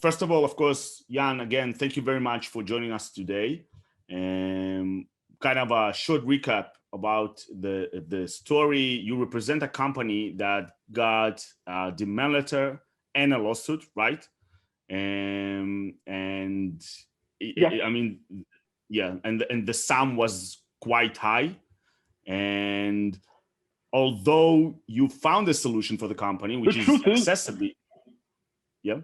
first of all, of course, Yan, again, thank you very much for joining us today. Kind of a short recap about the story. You represent a company that got a demand letter and a lawsuit, right? And Yes. I mean, yeah, and the sum was quite high. And although you found a solution for the company, The which is truth is, accessiBe, yeah.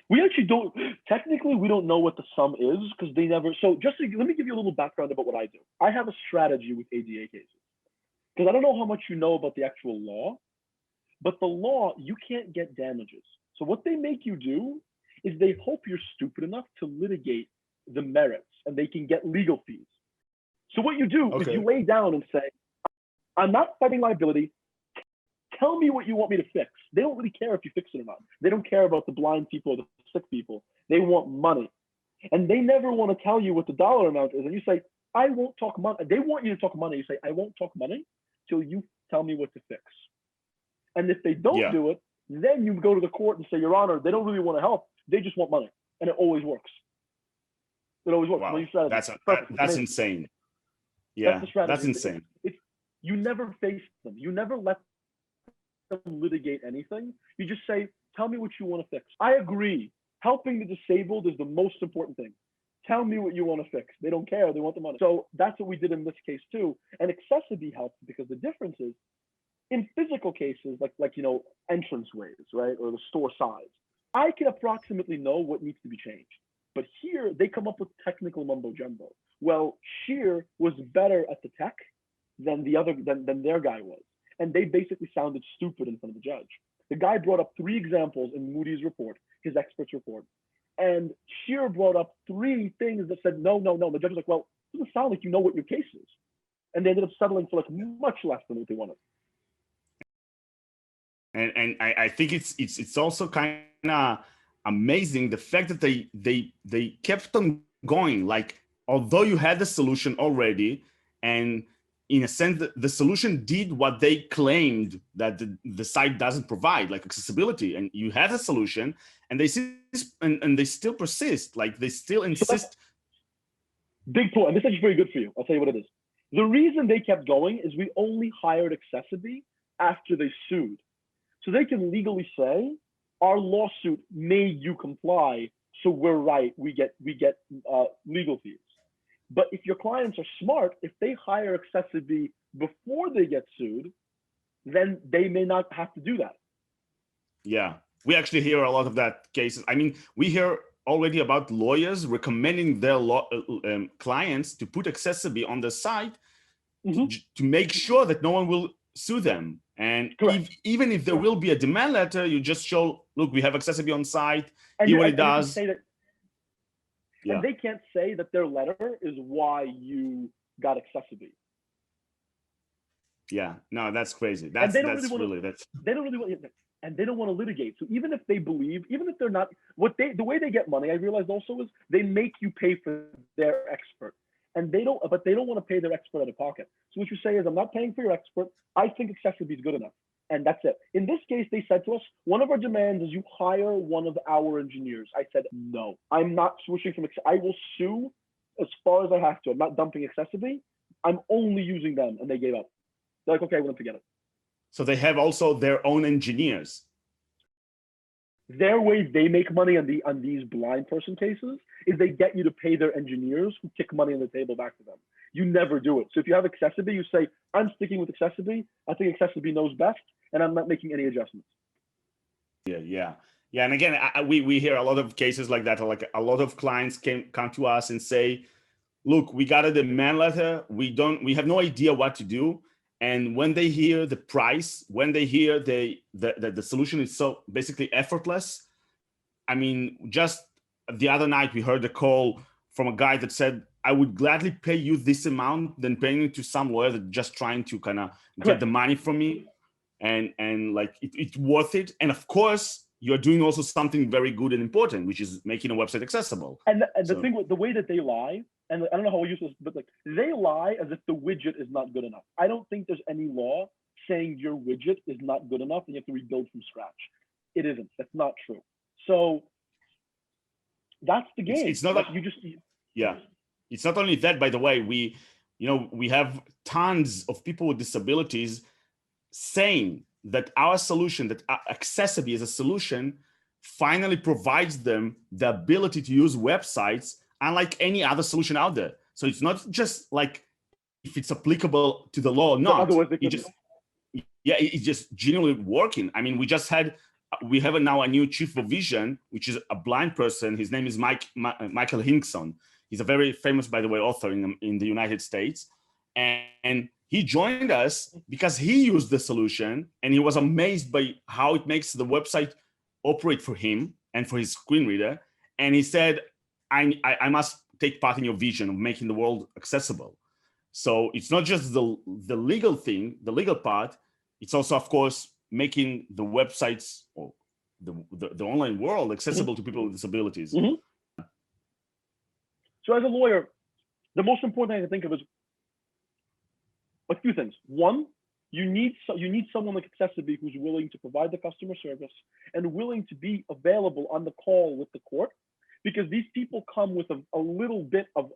we actually don't, technically, we don't know what the sum is because they never, so just to, let me give you a little background about what I do. I have a strategy with ADA cases because I don't know how much you know about the actual law, but the law, you can't get damages. So what they make you do is they hope you're stupid enough to litigate the merits and they can get legal fees. So what you do is you lay down and say, I'm not fighting liability. Tell me what you want me to fix. They don't really care if you fix it or not. They don't care about the blind people or the sick people. They want money. And they never want to tell you what the dollar amount is. And you say, I won't talk money. They want you to talk money. You say, I won't talk money till you tell me what to fix. And if they don't do it, then you go to the court and say, Your Honor, they don't really want to help. They just want money. And it always works. It always works. Wow. That's insane. Yeah, that's insane. You never face them. You never let them litigate anything. You just say, tell me what you want to fix. I agree. Helping the disabled is the most important thing. Tell me what you want to fix. They don't care. They want the money. So that's what we did in this case too. And accessiBe helps because the difference is in physical cases, like entrance ways, right? Or the store size, I can approximately know what needs to be changed. But here they come up with technical mumbo jumbo. Well, Sheer was better at the tech than their guy was. And they basically sounded stupid in front of the judge. The guy brought up 3 examples in Moody's report, his expert's report. And Sheer brought up 3 things that said, no. The judge was like, well, it doesn't sound like you know what your case is. And they ended up settling for like much less than what they wanted. And I think it's also kind of amazing the fact that they kept on going. Like, although you had the solution already, and in a sense, the solution did what they claimed that the site doesn't provide, like accessibility. And you had a solution, and they still persist. Like, they still insist. Big point. And this is very good for you. I'll tell you what it is. The reason they kept going is we only hired accessiBe after they sued. So they can legally say, our lawsuit made you comply, so we're right. We get legal fees. But if your clients are smart, if they hire accessiBe before they get sued, then they may not have to do that. Yeah, we actually hear a lot of that cases. I mean, we hear already about lawyers recommending their clients to put accessiBe on the site to make sure that no one will sue them. And even if there will be a demand letter, you just show, look, we have accessiBe on site, hear what it does. And they can't say that their letter is why you got accessiBe. Yeah, no, that's crazy. They don't want to litigate. So even if they believe, even if they're not, the way they get money, I realized also is they make you pay for their expert. And they don't want to pay their expert out of pocket. So what you say is, I'm not paying for your expert. I think accessiBe is good enough. And that's it. In this case, they said to us, one of our demands is you hire one of our engineers. I said, no, I'm not switching from, I will sue as far as I have to. I'm not dumping accessiBe. I'm only using them. And they gave up. They're like, okay, we'll forget it. So they have also their own engineers. Their way they make money on these blind person cases is they get you to pay their engineers who kick money on the table back to them. You never do it. So if you have accessiBe, you say, I'm sticking with accessiBe. I think accessiBe knows best, and I'm not making any adjustments. Yeah. And again, we hear a lot of cases like that. Like, a lot of clients come to us and say, look, we got a demand letter. We have no idea what to do. And when they hear the price, when they hear the solution is so basically effortless. I mean, just the other night, we heard a call from a guy that said, I would gladly pay you this amount than paying it to some lawyer that's just trying to kind of get the money from me. And like, it's worth it. And of course, you're doing also something very good and important, which is making a website accessible. And the way that they lie, and I don't know how we use this, but like, they lie as if the widget is not good enough. I don't think there's any law saying your widget is not good enough and you have to rebuild from scratch. It isn't. That's not true. So that's the game. It's not like like, you just yeah. It's not only that, by the way, we have tons of people with disabilities saying that our solution, that accessiBe as a solution, finally provides them the ability to use websites unlike any other solution out there. So it's not just like if it's applicable to the law or not. Otherwise they It's just genuinely working. I mean, we have now a new chief of vision, which is a blind person. His name is Michael Hinkson. He's a very famous, by the way, author in the United States. And he joined us because he used the solution and he was amazed by how it makes the website operate for him and for his screen reader. And he said, I must take part in your vision of making the world accessible. So it's not just the legal thing, the legal part. It's also, of course, making the websites or the online world accessible to people with disabilities. Mm-hmm. So as a lawyer, the most important thing to think of is a few things. One, you need someone like accessiBe who's willing to provide the customer service and willing to be available on the call with the court, because these people come with a little bit of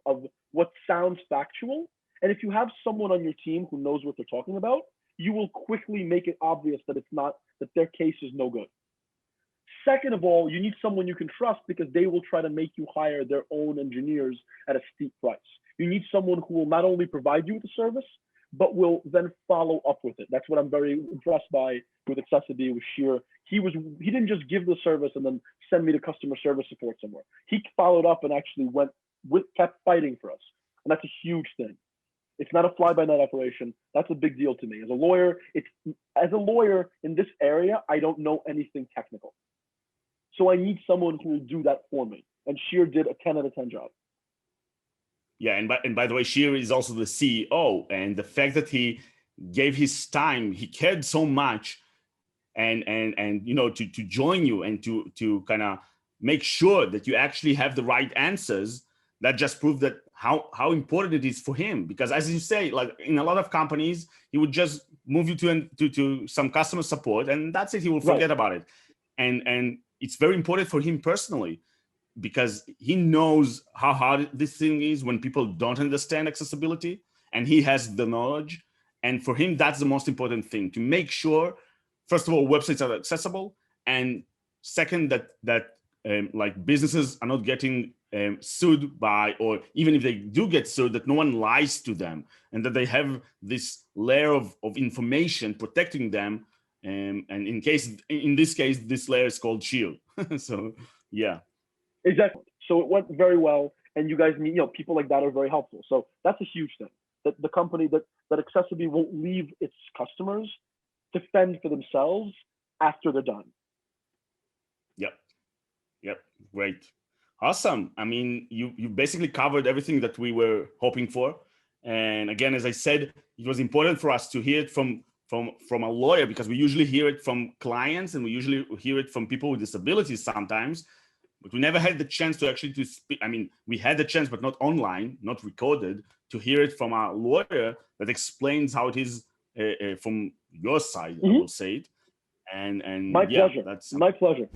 what sounds factual. And if you have someone on your team who knows what they're talking about, you will quickly make it obvious that that their case is no good. Second of all, you need someone you can trust because they will try to make you hire their own engineers at a steep price. You need someone who will not only provide you with the service, but will then follow up with it. That's what I'm very impressed by with accessiBe, with Sheer. He didn't just give the service and then send me to customer service support somewhere. He followed up and actually kept fighting for us. And that's a huge thing. It's not a fly-by-night operation. That's a big deal to me. As a lawyer in this area, I don't know anything technical. So I need someone who will do that for me. And Sheer did a 10 out of 10 job. Yeah, and by the way, Sheer is also the CEO, and the fact that he gave his time, he cared so much, and to join you and to kind of make sure that you actually have the right answers. That just proved that how important it is for him. Because as you say, like in a lot of companies, he would just move you to some customer support, and that's it. He will forget about it. And it's very important for him personally, because he knows how hard this thing is when people don't understand accessibility, and he has the knowledge. And for him, that's the most important thing, to make sure, first of all, websites are accessible, and second, that like businesses are not getting sued by, or even if they do get sued, that no one lies to them, and that they have this layer of information protecting them. And in this case, this layer is called Shield. So yeah. Exactly. So it went very well, and you guys meet, people like that are very helpful. So that's a huge thing. That the company that accessiBe won't leave its customers to fend for themselves after they're done. Yep. Great. Awesome. I mean, you basically covered everything that we were hoping for. And again, as I said, it was important for us to hear it from a lawyer, because we usually hear it from clients, and we usually hear it from people with disabilities sometimes. But we never had the chance to actually speak. I mean, we had the chance, but not online, not recorded, to hear it from a lawyer that explains how it is from your side, I will say it. And my pleasure. That's my pleasure.